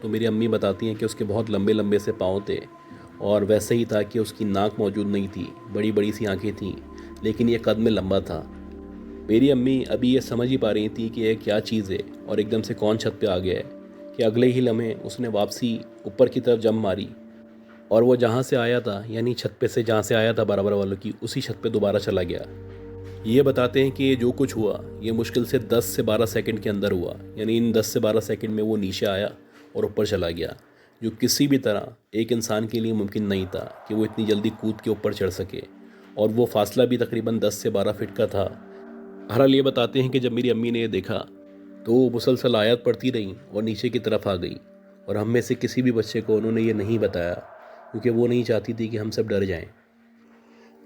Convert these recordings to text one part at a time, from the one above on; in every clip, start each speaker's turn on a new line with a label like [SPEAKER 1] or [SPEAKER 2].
[SPEAKER 1] تو میری امی بتاتی ہیں کہ اس کے بہت لمبے لمبے سے پاؤں تھے، اور ویسے ہی تھا کہ اس کی ناک موجود نہیں تھی، بڑی بڑی سی آنکھیں تھیں، لیکن یہ قد میں لمبا تھا۔ میری امی ابھی یہ سمجھ ہی پا رہی تھی کہ یہ کیا چیز ہے اور ایک دم سے کون چھت پہ آ گیا ہے، کہ اگلے ہی لمحے اس نے واپسی اوپر کی طرف جم ماری، اور وہ جہاں سے آیا تھا، یعنی چھت پہ سے جہاں سے آیا تھا برابر والوں کی، اسی چھت پہ دوبارہ چلا گیا۔ یہ بتاتے ہیں کہ یہ جو کچھ ہوا یہ مشکل سے 10 سے 12 سیکنڈ کے اندر ہوا، یعنی ان 10 سے 12 سیکنڈ میں وہ نیچے آیا اور اوپر چلا گیا، جو کسی بھی طرح ایک انسان کے لیے ممکن نہیں تھا کہ وہ اتنی جلدی کود کے اوپر چڑھ سکے، اور وہ فاصلہ بھی تقریباً 10 سے 12 فٹ کا تھا۔ بہرحال یہ بتاتے ہیں کہ جب میری امی نے یہ دیکھا تو وہ مسلسل آیات پڑھتی رہیں اور نیچے کی طرف آ گئی، اور ہم میں سے کسی بھی بچے کو انہوں نے یہ نہیں بتایا، کیونکہ وہ نہیں چاہتی تھی کہ ہم سب ڈر جائیں۔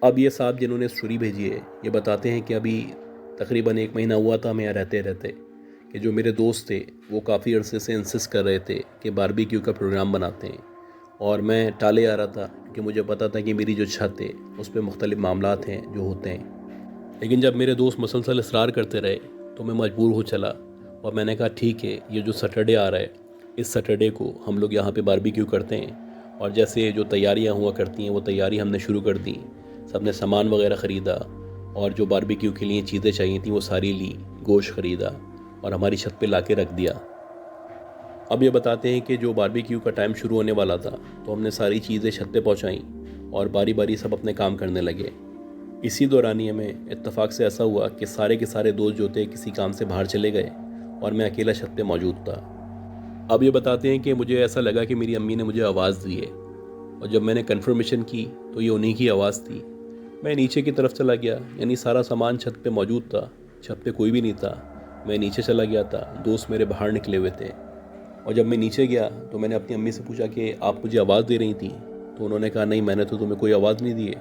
[SPEAKER 1] اب یہ صاحب جنہوں نے اسٹوری بھیجی ہے یہ بتاتے ہیں کہ ابھی تقریباً 1 مہینہ ہوا تھا ہمیں یہاں رہتے رہتے، کہ جو میرے دوست تھے وہ کافی عرصے سے انسسٹ کر رہے تھے کہ باربیکیو کا پروگرام بناتے ہیں، اور میں ٹالے آ رہا تھا کیونکہ مجھے پتا تھا کہ میری جو چھت ہے اس پہ مختلف معاملات ہیں جو ہوتے ہیں۔ لیکن جب میرے دوست مسلسل اصرار کرتے رہے تو میں مجبور ہو چلا، اور میں نے کہا ٹھیک ہے، یہ جو سیٹرڈے آ رہا ہے اس سیٹرڈے کو ہم لوگ یہاں پہ باربیکیو کرتے ہیں، اور جیسے جو تیاریاں ہوا کرتی ہیں وہ تیاری ہم نے شروع کر دی، سب نے سامان وغیرہ خریدا، اور جو باربیکیو کے لیے چیزیں چاہیے تھیں وہ ساری لی، گوشت خریدا اور ہماری چھت پہ لا کے رکھ دیا۔ اب یہ بتاتے ہیں کہ جو باربیکیو کا ٹائم شروع ہونے والا تھا تو ہم نے ساری چیزیں چھت پہ پہنچائیں اور باری باری سب اپنے کام کرنے لگے۔ اسی دورانیے میں اتفاق سے ایسا ہوا کہ سارے کے سارے دوست جو تھے کسی کام سے باہر چلے گئے اور میں اکیلا چھت پہ موجود تھا۔ اب یہ بتاتے ہیں کہ مجھے ایسا لگا کہ میری امی نے مجھے آواز دی ہے، اور جب میں نے کنفرمیشن کی تو یہ انہی کی آواز تھی۔ میں نیچے کی طرف چلا گیا، یعنی سارا سامان چھت پہ موجود تھا، چھت پہ کوئی بھی نہیں تھا، میں نیچے چلا گیا تھا، دوست میرے باہر نکلے ہوئے تھے، اور جب میں نیچے گیا تو میں نے اپنی امی سے پوچھا کہ آپ مجھے آواز دے رہی تھیں؟ تو انہوں نے کہا نہیں، میں نے تو تمہیں کوئی آواز نہیں دی ہے۔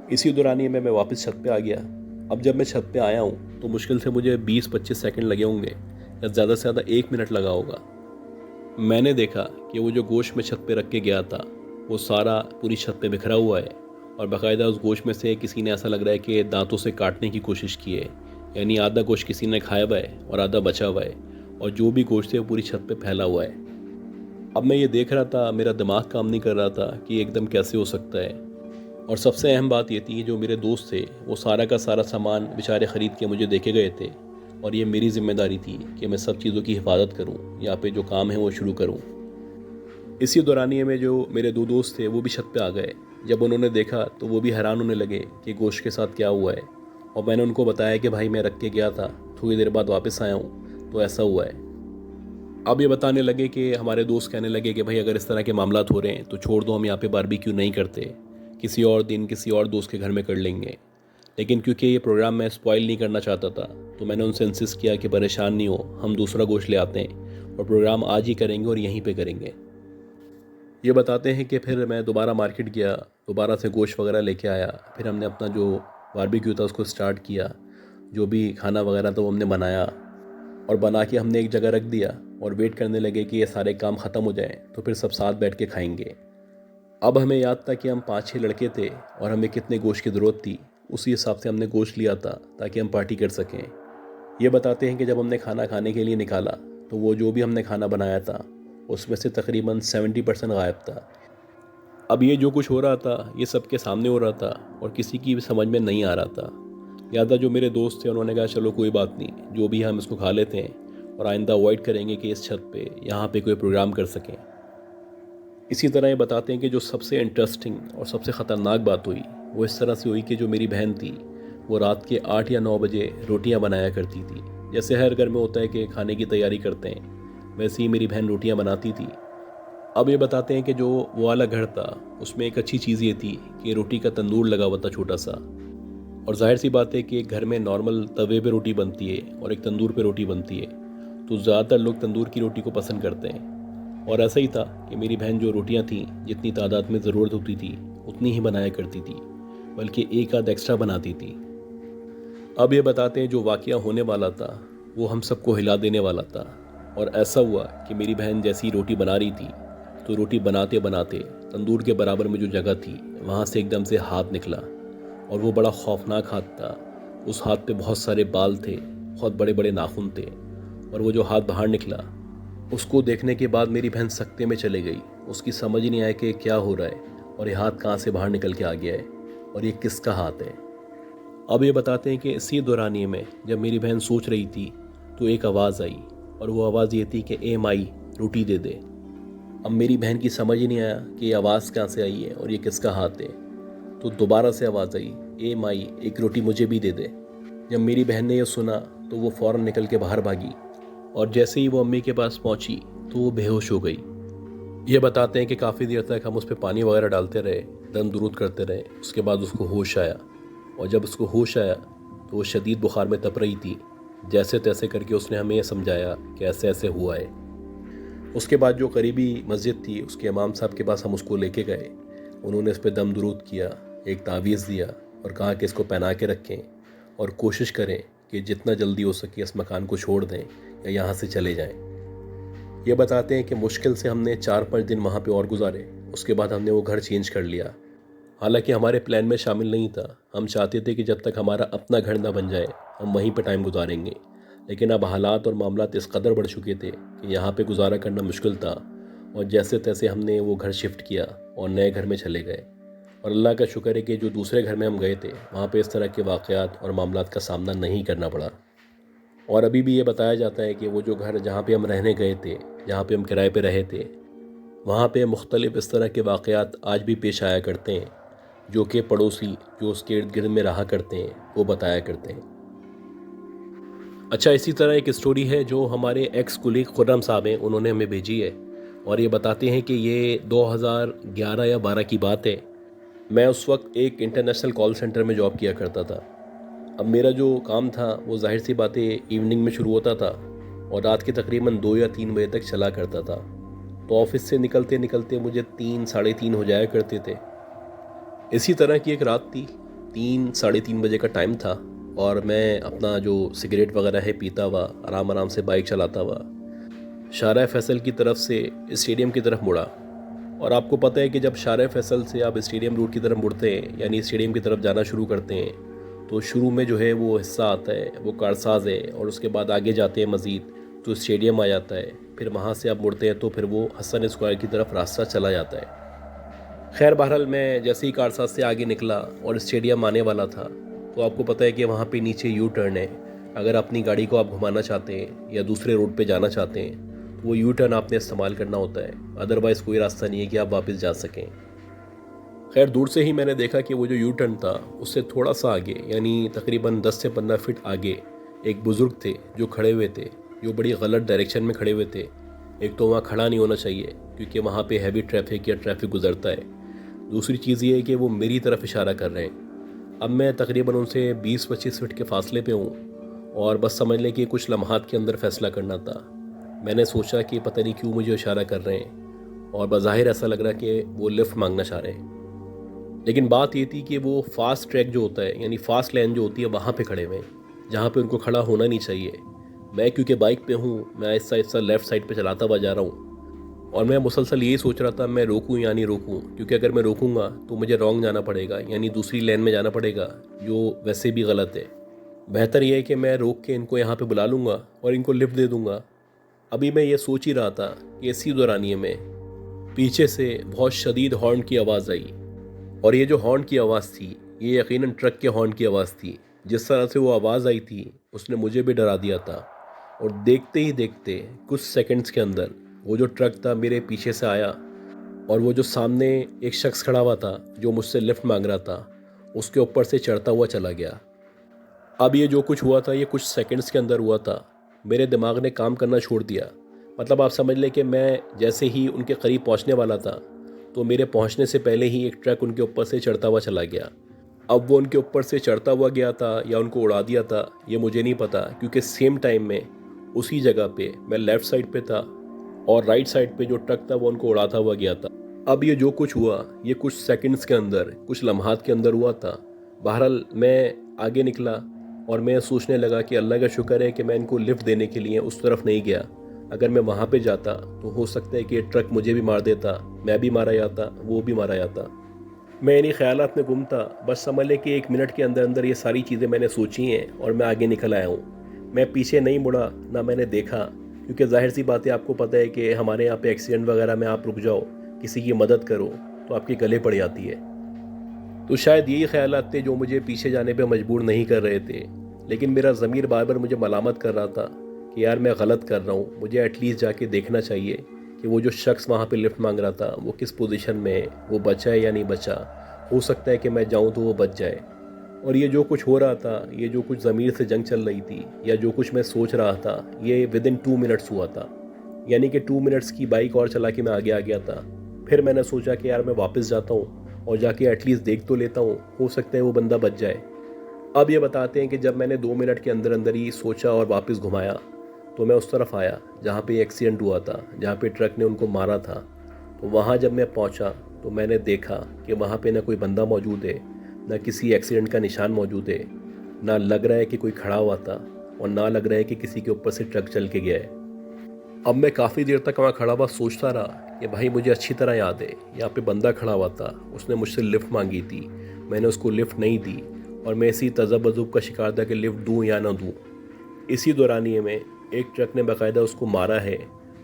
[SPEAKER 1] اسی دورانیے میں واپس چھت پہ آ گیا۔ اب جب میں چھت پہ آیا ہوں تو مشکل سے مجھے 20-25 سیکنڈ لگے ہوں گے، یا زیادہ سے زیادہ 1 منٹ لگا ہوگا۔ میں نے دیکھا کہ وہ جو گوشت میں چھت پہ رکھ کے گیا تھا وہ سارا پوری چھت پہ بکھرا ہوا ہے، اور باقاعدہ اس گوشت میں سے کسی نے ایسا لگ رہا ہے کہ دانتوں سے کاٹنے کی کوشش کی ہے، یعنی آدھا گوشت کسی نے کھایا ہوا ہے اور آدھا بچا ہوا ہے، اور جو بھی گوشت ہے وہ پوری چھت پہ پھیلا ہوا ہے۔ اب میں یہ دیکھ رہا تھا، میرا دماغ کام نہیں کر رہا تھا کہ ایک دم کیسے ہو سکتا ہے، اور سب سے اہم بات یہ تھی جو میرے دوست تھے وہ سارا کا سارا سامان بیچارے خرید کے مجھے دے کے گئے تھے، اور یہ میری ذمہ داری تھی کہ میں سب چیزوں کی حفاظت کروں، یہاں پہ جو کام ہے وہ شروع کروں۔ اسی دورانیے میں جو میرے 2 دوست تھے وہ بھی چھت پہ آ گئے۔ جب انہوں نے دیکھا تو وہ بھی حیران ہونے لگے کہ گوشت کے ساتھ کیا ہوا ہے، اور میں نے ان کو بتایا کہ بھائی میں رکھ کے گیا تھا، تھوڑی دیر بعد واپس آیا ہوں تو ایسا ہوا ہے۔ اب یہ بتانے لگے کہ ہمارے دوست کہنے لگے کہ بھائی اگر اس طرح کے معاملات ہو رہے ہیں تو چھوڑ دو، ہم یہاں پہ باربیکیو نہیں کرتے، کسی اور دن کسی اور دوست کے گھر میں کر لیں گے۔ لیکن کیونکہ یہ پروگرام میں اسپوائل نہیں کرنا چاہتا تھا تو میں نے ان سے انسسٹ کیا کہ پریشان نہیں ہو، ہم دوسرا گوشت لے آتے ہیں اور پروگرام آج ہی کریں گے اور یہیں پہ کریں گے۔ یہ بتاتے ہیں کہ پھر میں دوبارہ مارکیٹ گیا، دوبارہ سے گوشت وغیرہ لے کے آیا، پھر ہم نے اپنا جو باربیکیو تھا اس کو سٹارٹ کیا، جو بھی کھانا وغیرہ تھا وہ ہم نے بنایا، اور بنا کے ہم نے ایک جگہ رکھ دیا اور ویٹ کرنے لگے کہ یہ سارے کام ختم ہو جائیں تو پھر سب ساتھ بیٹھ کے کھائیں گے۔ اب ہمیں یاد تھا کہ ہم 5-6 لڑکے تھے اور ہمیں کتنے گوشت کی ضرورت تھی، اسی حساب سے ہم نے گوشت لیا تھا تاکہ ہم پارٹی کر سکیں۔ یہ بتاتے ہیں کہ جب ہم نے کھانا کھانے کے لیے نکالا تو وہ جو بھی ہم نے کھانا بنایا تھا اس میں سے تقریباً 70% غائب تھا۔ اب یہ جو کچھ ہو رہا تھا یہ سب کے سامنے ہو رہا تھا اور کسی کی بھی سمجھ میں نہیں آ رہا تھا۔ لہٰذا جو میرے دوست تھے انہوں نے کہا چلو کوئی بات نہیں، جو بھی ہم اس کو کھا لیتے ہیں اور آئندہ اوائڈ کریں گے کہ اس چھت پہ یہاں پہ کوئی پروگرام کر سکیں۔ اسی طرح یہ بتاتے ہیں کہ جو سب سے انٹرسٹنگ اور سب سے خطرناک بات ہوئی وہ اس طرح سے ہوئی کہ جو میری بہن تھی وہ رات کے 8 یا 9 بجے روٹیاں بنایا کرتی تھی، جیسے ہر گھر میں ہوتا ہے کہ کھانے کی تیاری کرتے ہیں، ویسے ہی میری بہن روٹیاں بناتی تھی۔ اب یہ بتاتے ہیں کہ جو وہ والا گھر تھا اس میں ایک اچھی چیز یہ تھی کہ روٹی کا تندور لگا ہوا تھا چھوٹا سا، اور ظاہر سی بات ہے کہ ایک گھر میں نارمل توے پہ روٹی بنتی ہے اور ایک تندور پہ روٹی بنتی ہے، تو زیادہ تر لوگ تندور کی روٹی کو پسند کرتے ہیں، اور ایسا ہی تھا کہ میری بہن جو روٹیاں تھیں جتنی تعداد میں ضرورت ہوتی تھی اتنی ہی بنایا کرتی تھی، بلکہ ایک آدھ ایکسٹرا بناتی تھی۔ اب یہ بتاتے ہیں جو واقعہ ہونے والا تھا وہ ہم سب کو ہلا دینے والا تھا، اور ایسا ہوا کہ میری بہن جیسی روٹی بنا رہی تھی تو روٹی بناتے بناتے تندور کے برابر میں جو جگہ تھی وہاں سے ایک دم سے ہاتھ نکلا، اور وہ بڑا خوفناک ہاتھ تھا۔ اس ہاتھ پہ بہت سارے بال تھے، بہت بڑے بڑے ناخن تھے، اور وہ جو ہاتھ باہر نکلا اس کو دیکھنے کے بعد میری بہن سکتے میں چلے گئی. اس کی سمجھ ہی نہیں آیا کہ کیا ہو رہا ہے اور یہ ہاتھ کہاں سے باہر نکل کے آ گیا ہے اور یہ کس کا ہاتھ ہے. اب یہ بتاتے ہیں کہ اسی دورانیے میں جب میری بہن سوچ رہی تھی تو ایک آواز آئی اور وہ آواز یہ تھی کہ اے مائی روٹی دے دے. اب میری بہن کی سمجھ ہی نہیں آیا کہ یہ آواز کہاں سے آئی ہے اور یہ کس کا ہاتھ ہے. تو دوبارہ سے آواز آئی اے مائی ایک روٹی مجھے بھی دے دے. جب میری بہن نے یہ سنا تو وہ فوراً نکل کے باہر بھاگی اور جیسے ہی وہ امی کے پاس پہنچی تو وہ بے ہوش ہو گئی. یہ بتاتے ہیں کہ کافی دیر تک ہم اس پہ پانی وغیرہ ڈالتے رہے, دم درود کرتے رہے. اس کے بعد اس کو ہوش آیا اور جب اس کو ہوش آیا تو وہ شدید بخار میں تپ رہی تھی. جیسے تیسے کر کے اس نے ہمیں یہ سمجھایا کہ ایسے ایسے ہوا ہے. اس کے بعد جو قریبی مسجد تھی اس کے امام صاحب کے پاس ہم اس کو لے کے گئے. انہوں نے اس پہ دم درود کیا, ایک تعویذ دیا اور کہا کہ اس کو پہنا کے رکھیں اور کوشش کریں کہ جتنا جلدی ہو سکے اس مکان کو چھوڑ دیں یا یہاں سے چلے جائیں. یہ بتاتے ہیں کہ مشکل سے ہم نے 4-5 دن وہاں پہ اور گزارے. اس کے بعد ہم نے وہ گھر چینج کر لیا. حالانکہ ہمارے پلان میں شامل نہیں تھا. ہم چاہتے تھے کہ جب تک ہمارا اپنا گھر نہ بن جائے ہم وہیں پہ ٹائم گزاریں گے. لیکن اب حالات اور معاملات اس قدر بڑھ چکے تھے کہ یہاں پہ گزارا کرنا مشکل تھا اور جیسے تیسے ہم نے وہ گھر شفٹ کیا اور نئے گھر میں چلے گئے. اور اللہ کا شکر ہے کہ جو دوسرے گھر میں ہم گئے تھے وہاں پہ اس طرح کے واقعات اور معاملات کا سامنا نہیں کرنا پڑا. اور ابھی بھی یہ بتایا جاتا ہے کہ وہ جو گھر جہاں پہ ہم رہنے گئے تھے, جہاں پہ ہم کرائے پہ رہے تھے, وہاں پہ مختلف اس طرح کے واقعات آج بھی پیش آیا کرتے ہیں جو کہ پڑوسی جو اس کے ارد گرد میں رہا کرتے ہیں وہ بتایا کرتے ہیں. اچھا, اسی طرح ایک اسٹوری ہے جو ہمارے ایکس کولیگ خرم صاحب ہیں, انہوں نے ہمیں بھیجی ہے اور یہ بتاتے ہیں کہ یہ 2011 یا 12 کی بات ہے. میں اس وقت ایک انٹرنیشنل کال سینٹر میں جاب کیا کرتا تھا. اب میرا جو کام تھا وہ ظاہر سی باتیں ایوننگ میں شروع ہوتا تھا اور رات کے تقریباً 2 یا 3 بجے تک چلا کرتا تھا. تو آفس سے نکلتے نکلتے مجھے 3-3:30 ہو جایا کرتے تھے. اسی طرح کی ایک رات تھی, 3-3:30 بجے کا ٹائم تھا اور میں اپنا جو سگریٹ وغیرہ ہے پیتا ہوا آرام آرام سے بائک چلاتا ہوا شارع فیصل کی طرف سے اسٹیڈیم کی طرف مڑا. اور آپ کو پتہ ہے کہ جب شارع فیصل سے آپ اسٹیڈیم روڈ کی طرف مڑتے ہیں یعنی اسٹیڈیم کی طرف جانا شروع کرتے ہیں تو شروع میں جو ہے وہ حصہ آتا ہے وہ کارساز ہے اور اس کے بعد آگے جاتے ہیں مزید تو اسٹیڈیم آ جاتا ہے. پھر وہاں سے آپ مڑتے ہیں تو پھر وہ حسن اسکوائر کی طرف راستہ چلا جاتا ہے. خیر بہرحال میں جیسے ہی کارساز سے آگے نکلا اور اسٹیڈیم آنے والا تھا تو آپ کو پتہ ہے کہ وہاں پہ نیچے یو ٹرن ہے. اگر اپنی گاڑی کو آپ گھمانا چاہتے ہیں یا دوسرے روڈ پہ جانا چاہتے ہیں تو وہ یو ٹرن آپ نے استعمال کرنا ہوتا ہے, ادروائز کوئی راستہ نہیں ہے کہ آپ واپس جا سکیں. خیر دور سے ہی میں نے دیکھا کہ وہ جو یو ٹرن تھا اس سے تھوڑا سا آگے یعنی تقریباً 10 سے 15 فٹ آگے ایک بزرگ تھے جو کھڑے ہوئے تھے, جو بڑی غلط ڈائریکشن میں کھڑے ہوئے تھے. ایک تو وہاں کھڑا نہیں ہونا چاہیے کیونکہ وہاں پہ ہیوی ٹریفک یا ٹریفک گزرتا ہے. دوسری چیز یہ ہے کہ وہ میری طرف اشارہ کر رہے ہیں. اب میں تقریباً ان سے 20-25 فٹ کے فاصلے پہ ہوں اور بس سمجھ لیں کہ کچھ لمحات کے اندر فیصلہ کرنا تھا. میں نے سوچا کہ پتہ نہیں کیوں مجھے اشارہ کر رہے ہیں اور بظاہر ایسا لگ رہا کہ وہ لفٹ مانگنا چاہ رہے ہیں. لیکن بات یہ تھی کہ وہ فاسٹ ٹریک جو ہوتا ہے یعنی فاسٹ لین جو ہوتی ہے وہاں پہ کھڑے ہوئے ہیں جہاں پہ ان کو کھڑا ہونا نہیں چاہیے. میں کیونکہ بائک پہ ہوں میں آہستہ آہستہ لیفٹ سائڈ پہ چلاتا ہوا جا رہا ہوں اور میں مسلسل یہی سوچ رہا تھا میں روکوں یا نہیں روکوں, کیونکہ اگر میں روکوں گا تو مجھے رانگ جانا پڑے گا یعنی دوسری لین میں جانا پڑے گا جو ویسے بھی غلط ہے. بہتر یہ ہے کہ میں روک کے ان کو یہاں پہ بلا لوں گا اور ان کو لفٹ دے دوں گا. ابھی میں یہ سوچ ہی رہا تھا کہ اسی دورانیے میں پیچھے سے بہت شدید ہارن کی آواز آئی اور یہ جو ہارن کی آواز تھی یہ یقیناً ٹرک کے ہارن کی آواز تھی. جس طرح سے وہ آواز آئی تھی اس نے مجھے بھی ڈرا دیا تھا اور دیکھتے ہی دیکھتے کچھ سیکنڈز کے اندر وہ جو ٹرک تھا میرے پیچھے سے آیا اور وہ جو سامنے ایک شخص کھڑا ہوا تھا جو مجھ سے لفٹ مانگ رہا تھا اس کے اوپر سے چڑھتا ہوا چلا گیا. اب یہ جو کچھ ہوا تھا یہ کچھ سیکنڈز کے اندر ہوا تھا. میرے دماغ نے کام کرنا چھوڑ دیا. مطلب آپ سمجھ لیں کہ میں جیسے ہی ان کے قریب پہنچنے والا تھا تو میرے پہنچنے سے پہلے ہی ایک ٹرک ان کے اوپر سے چڑھتا ہوا چلا گیا. اب وہ ان کے اوپر سے چڑھتا ہوا گیا تھا یا ان کو اڑا دیا تھا یہ مجھے نہیں پتا, کیونکہ سیم ٹائم میں اسی جگہ پہ میں لیفٹ سائڈ پہ تھا اور رائٹ سائڈ پہ جو ٹرک تھا وہ ان کو اڑاتا ہوا گیا تھا. اب یہ جو کچھ ہوا یہ کچھ سیکنڈز کے اندر کچھ لمحات کے اندر ہوا تھا. بہرحال میں آگے نکلا اور میں سوچنے لگا کہ اللہ کا شکر ہے کہ میں ان کو لفٹ دینے کے لیے اس طرف نہیں گیا. اگر میں وہاں پہ جاتا تو ہو سکتا ہے کہ یہ ٹرک مجھے بھی مار دیتا, میں بھی مارا جاتا, وہ بھی مارا جاتا. میں انہیں خیالات میں گم تھا. بس سمجھ لیں کہ 1 منٹ کے اندر اندر یہ ساری چیزیں میں نے سوچی ہیں اور میں آگے نکل آیا ہوں. میں پیچھے نہیں مڑا, نہ میں نے دیکھا کیونکہ ظاہر سی بات ہے آپ کو پتہ ہے کہ ہمارے یہاں پہ ایکسیڈنٹ وغیرہ میں آپ رک جاؤ، کسی کی مدد کرو تو آپ کے گلے پڑ جاتی ہے۔ تو شاید یہی خیالات تھے جو مجھے پیچھے جانے پہ مجبور نہیں کر رہے تھے، لیکن میرا ضمیر بار بار مجھے ملامت کر رہا تھا کہ یار میں غلط کر رہا ہوں، مجھے ایٹ لیسٹ جا کے دیکھنا چاہیے کہ وہ جو شخص وہاں پہ لفٹ مانگ رہا تھا وہ کس پوزیشن میں ہے، وہ بچا ہے یا نہیں بچا، ہو سکتا ہے کہ میں جاؤں تو وہ بچ جائے۔ اور یہ جو کچھ ہو رہا تھا، یہ جو کچھ ضمیر سے جنگ چل رہی تھی، یا جو کچھ میں سوچ رہا تھا، یہ ود ان 2 منٹس ہوا تھا، یعنی کہ 2 منٹس کی بائک اور چلا کے میں آگے آ گیا تھا۔ پھر میں نے سوچا کہ یار میں واپس جاتا ہوں اور جا کے ایٹ لیسٹ دیکھ تو لیتا ہوں، ہو سکتا ہے وہ بندہ بچ جائے۔ اب یہ بتاتے ہیں کہ جب میں نے 2 منٹ کے اندر اندر ہی سوچا اور واپس گھمایا تو میں اس طرف آیا جہاں پہ ایکسیڈنٹ ہوا تھا، جہاں پہ ٹرک نے ان کو مارا تھا۔ تو وہاں جب میں پہنچا تو میں نے دیکھا کہ وہاں پہ نہ کوئی بندہ موجود ہے، نہ کسی ایکسیڈنٹ کا نشان موجود ہے، نہ لگ رہا ہے کہ کوئی کھڑا ہوا تھا، اور نہ لگ رہا ہے کہ کسی کے اوپر سے ٹرک چل کے گیا ہے۔ اب میں کافی دیر تک وہاں کھڑا ہوا سوچتا رہا کہ بھائی مجھے اچھی طرح یاد ہے یہاں پہ بندہ کھڑا ہوا تھا، اس نے مجھ سے لفٹ مانگی تھی، میں نے اس کو لفٹ نہیں دی، اور میں اسی تذبذب عذب کا شکار تھا کہ لفٹ دوں یا نہ دوں۔ اسی دورانیے میں ایک ٹرک نے باقاعدہ اس کو مارا ہے،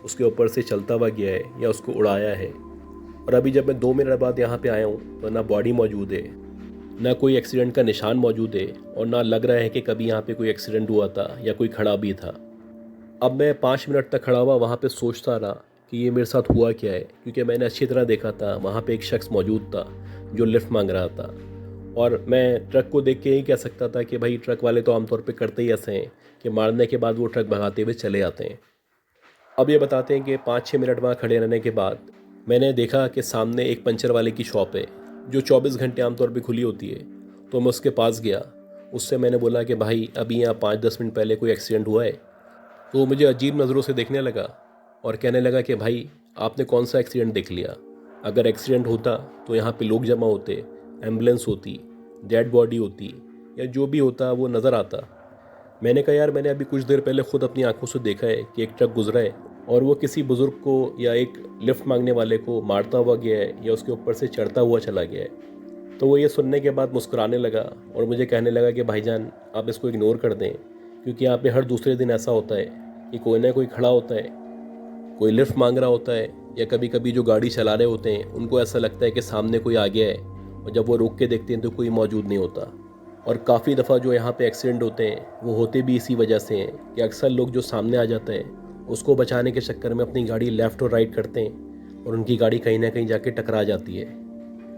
[SPEAKER 1] اس کے اوپر سے چلتا ہوا گیا ہے یا اس کو اڑایا ہے۔ اور ابھی جب میں 2 منٹ بعد یہاں پہ آیا ہوں تو نہ باڈی موجود ہے، نہ کوئی ایکسیڈنٹ کا نشان موجود ہے، اور نہ لگ رہا ہے کہ کبھی یہاں پہ کوئی ایکسیڈنٹ ہوا تھا یا کوئی کھڑا بھی تھا۔ اب میں 5 منٹ تک کھڑا ہوا وہاں پہ سوچتا رہا کہ یہ میرے ساتھ ہوا کیا ہے، کیونکہ میں نے اچھی طرح دیکھا تھا وہاں پہ ایک شخص موجود تھا جو لفٹ مانگ رہا تھا، اور میں ٹرک کو دیکھ کے یہی کہہ سکتا تھا کہ بھائی ٹرک والے تو عام طور پہ کرتے ہی ایسے ہیں کہ مارنے کے بعد وہ ٹرک بھگاتے ہوئے چلے آتے ہیں۔ اب یہ بتاتے ہیں کہ 5-6 منٹ وہاں کھڑے رہنے کے بعد میں نے دیکھا کہ سامنے ایک پنچر والے کی شاپ ہے جو 24 گھنٹے عام طور پہ کھلی ہوتی ہے۔ تو میں اس کے پاس گیا، اس سے میں نے بولا کہ بھائی ابھی یہاں 5-10 منٹ پہلے کوئی ایکسیڈنٹ ہوا ہے؟ تو وہ مجھے عجیب نظروں سے دیکھنے لگا اور کہنے لگا کہ بھائی آپ نے کون سا ایکسیڈنٹ دیکھ لیا؟ اگر ایکسیڈنٹ ہوتا تو یہاں پہ لوگ جمع ہوتے، ایمبولینس ہوتی، ڈیڈ باڈی ہوتی، یا جو بھی ہوتا وہ نظر آتا۔ میں نے کہا یار میں نے ابھی کچھ دیر پہلے خود اپنی آنکھوں سے دیکھا ہے کہ ایک ٹرک گزرا ہے اور وہ کسی بزرگ کو یا ایک لفٹ مانگنے والے کو مارتا ہوا گیا ہے یا اس کے اوپر سے چڑھتا ہوا چلا گیا ہے۔ تو وہ یہ سننے کے بعد مسکرانے لگا اور مجھے کہنے لگا کہ بھائی جان آپ اس کو اگنور کر دیں، کیونکہ یہاں پہ ہر دوسرے دن ایسا ہوتا ہے کہ کوئی نہ کوئی کھڑا ہوتا ہے، کوئی لفٹ مانگ رہا ہوتا ہے، یا کبھی کبھی جو گاڑی چلا رہے ہوتے ہیں ان کو ایسا لگتا ہے کہ سامنے کوئی آ گیا ہے، اور جب وہ روک کے دیکھتے ہیں تو کوئی موجود نہیں ہوتا۔ اور کافی دفعہ جو یہاں پہ ایکسیڈنٹ ہوتے ہیں وہ ہوتے بھی اسی وجہ سے ہیں کہ اکثر لوگ جو سامنے آ جاتا ہے اس کو بچانے کے چکر میں اپنی گاڑی لیفٹ اور رائٹ کرتے ہیں اور ان کی گاڑی کہیں نہ کہیں جا کے ٹکرا جاتی ہے۔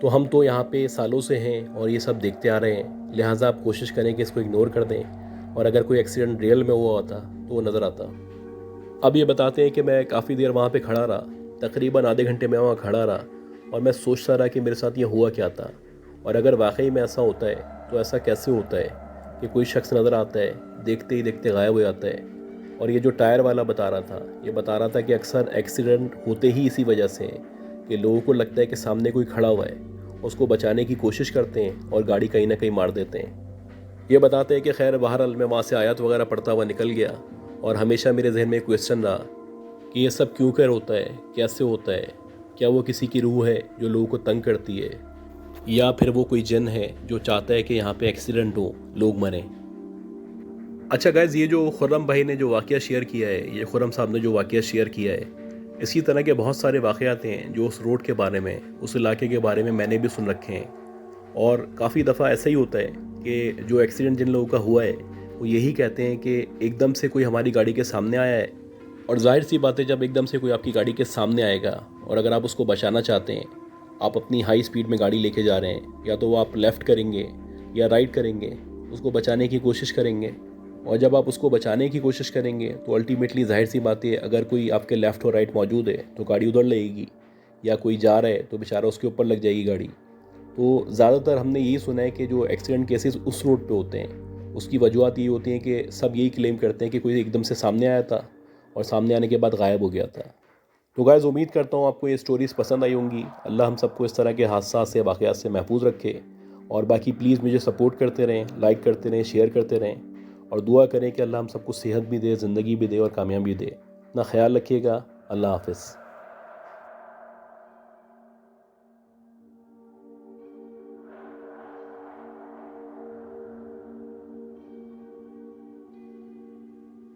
[SPEAKER 1] تو ہم تو یہاں پہ سالوں سے ہیں اور یہ سب دیکھتے آ رہے ہیں، لہٰذا آپ کوشش کریں کہ اس کو اگنور کر دیں، اور اگر کوئی ایکسیڈنٹ ریئل میں ہوا ہوتا تو وہ نظر آتا۔ اب یہ بتاتے ہیں کہ میں کافی دیر وہاں پہ کھڑا رہا، تقریباً آدھے گھنٹے میں وہاں کھڑا رہا، اور میں سوچتا رہا کہ میرے ساتھ یہ ہوا کیا تھا، اور اگر واقعی میں ایسا ہوتا ہے تو ایسا کیسے ہوتا ہے کہ کوئی شخص نظر آتا ہے، دیکھتے ہی دیکھتے غائب ہو جاتا ہے۔ اور یہ جو ٹائر والا بتا رہا تھا، یہ بتا رہا تھا کہ اکثر ایکسیڈنٹ ہوتے ہی اسی وجہ سے ہیں کہ لوگوں کو لگتا ہے کہ سامنے کوئی کھڑا ہوا ہے، اس کو بچانے کی کوشش کرتے ہیں اور گاڑی کہیں نہ کہیں مار دیتے ہیں۔ یہ بتاتے ہیں کہ خیر بہرحال میں وہاں سے آیات وغیرہ پڑھتا ہوا نکل گیا، اور ہمیشہ میرے ذہن میں کویسچن رہا کہ یہ سب کیوں کر ہوتا ہے، کیسے ہوتا ہے، کیا وہ کسی کی روح ہے جو لوگوں کو تنگ کرتی ہے، یا پھر وہ کوئی جن ہے جو چاہتا ہے کہ یہاں پہ ایکسیڈنٹ ہو، لوگ مریں۔ اچھا گائز، یہ جو خرم بھائی نے جو واقعہ شیئر کیا ہے، یہ خرم صاحب نے جو واقعہ شیئر کیا ہے، اسی طرح کے بہت سارے واقعات ہیں جو اس روڈ کے بارے میں، اس علاقے کے بارے میں نے بھی سن رکھے ہیں، اور کافی دفعہ ایسا ہی ہوتا ہے کہ جو ایکسیڈنٹ جن لوگوں کا ہوا ہے وہ یہی کہتے ہیں کہ ایک دم سے کوئی ہماری گاڑی کے سامنے آیا ہے، اور ظاہر سی بات ہے جب ایک دم سے کوئی آپ کی گاڑی کے سامنے آئے گا اور اگر آپ اس کو بچانا چاہتے ہیں، آپ اپنی ہائی سپیڈ میں گاڑی لے کے جا رہے ہیں، یا تو وہ آپ لیفٹ کریں گے یا رائٹ کریں گے، اس کو بچانے کی کوشش کریں گے، اور جب آپ اس کو بچانے کی کوشش کریں گے تو الٹیمیٹلی ظاہر سی بات ہے اگر کوئی آپ کے لیفٹ اور رائٹ موجود ہے تو گاڑی ادھر لے گی، یا کوئی جا رہا ہے تو بیچارہ اس کے اوپر لگ جائے گی گاڑی۔ تو زیادہ تر ہم نے یہی سنا ہے کہ جو ایکسیڈنٹ کیسز اس روڈ پہ ہوتے ہیں اس کی وجوہات یہ ہوتی ہیں کہ سب یہی کلیم کرتے ہیں کہ کوئی ایک دم سے سامنے آیا تھا اور سامنے آنے کے بعد غائب ہو گیا تھا۔ تو گائز امید کرتا ہوں آپ کو یہ سٹوریز پسند آئی ہوں گی۔ اللہ ہم سب کو اس طرح کے حادثات سے، واقعات سے محفوظ رکھے، اور باقی پلیز مجھے سپورٹ کرتے رہیں، لائک کرتے رہیں، شیئر کرتے رہیں، اور دعا کریں کہ اللہ ہم سب کو صحت بھی دے، زندگی بھی دے اور کامیابی دے۔ اپنا خیال رکھیے گا۔ اللہ حافظ۔